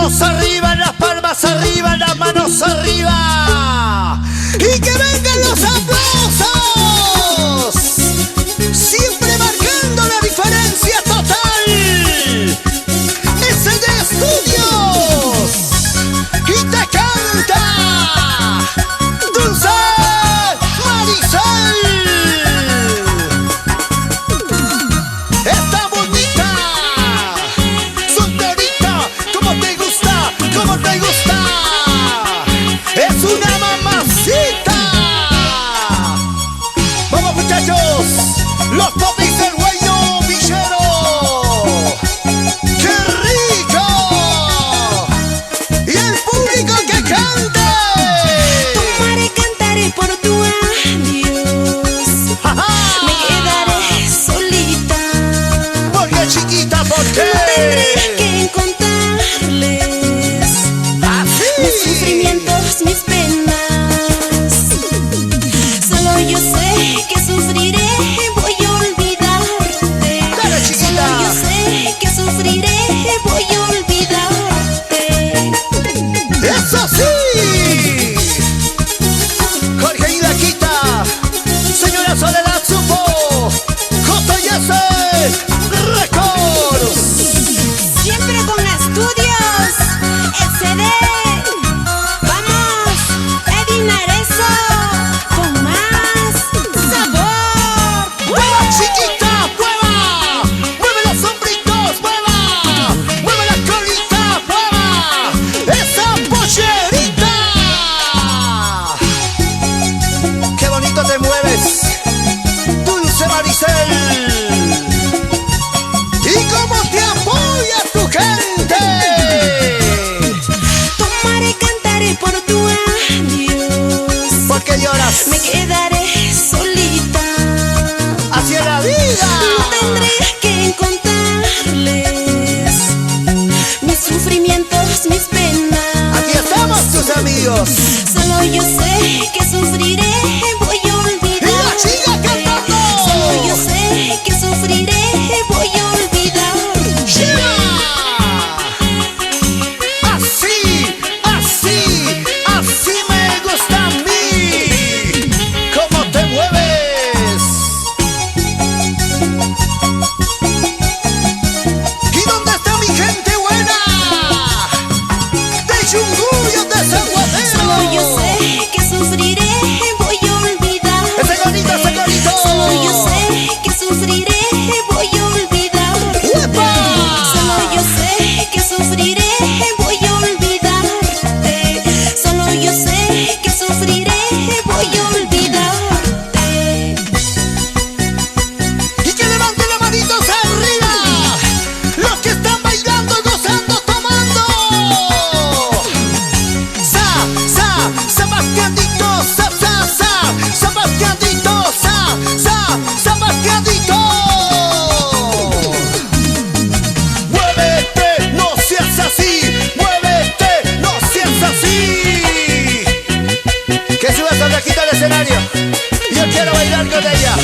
manos arriba, las palmas arriba, las manos arriba. Y que vengan los aplausos. Siempre marcando la diferencia total. SD Estudios. Y te canta Dulce Maricel. Esta bonita, solterita, como te gusta, como te gusta. Es una mamacita. Vamos muchachos, los popis del Guayno Villero. ¡Qué rico! Y el público que cante. Tomaré, cantaré por tu adiós. Me quedaré solita. ¿Por qué, chiquita? ¿Por qué? No tendré que contarles mis sufrimientos, mis penas. Solo yo sé que sufriré, voy a olvidarte. Dale, chiquita. Solo yo sé que sufriré, voy a olvidarte. ¡Eso sí! Jorge y la quita, señora Soledad Supo, JS Records. Siempre con estudios SD. Vamos, Eddie Narezo, con más sabor. ¡Mueva, chiquita, mueva! ¡Mueve los hombritos, mueva! ¡Mueve la colita, mueva! ¡Esa pollerita! ¡Qué bonito te mueves, Dulce Maricel! ¿Y cómo te apoya tu gente? Tomaré, cantaré por tu adiós. ¿Por qué lloras? Me quedaré solita. ¡Hacia la vida! No tendré que contarles mis sufrimientos, mis penas. ¡Aquí estamos tus amigos! Solo yo sé que sufriré, voy a olvidarte. ¡Y la chica cantando! Solo yo sé que sufriré, voy a olvidarte. ¡Yeah! Así, así, así me gusta a mí. ¿Cómo te mueves? ¿Y dónde está mi gente buena? De Yunguyo, de San Solo yo Guadero. sé que sufriré, voy a olvidarte. Ese gorito, ese gorito. Solo yo sé que sufriré, voy a olvidarte. ¡Uepa! Solo yo sé que sufriré, voy a olvidarte. Solo yo sé que sufriré, voy a olvidarte. Y que levanten las manitos arriba. Los que están bailando, gozando, tomando. Sebastianito, Sebastianito, Sebastianito. Muévete, no seas así. Muévete, no seas así. Que subas a la quita del escenario. Yo quiero bailar con ella.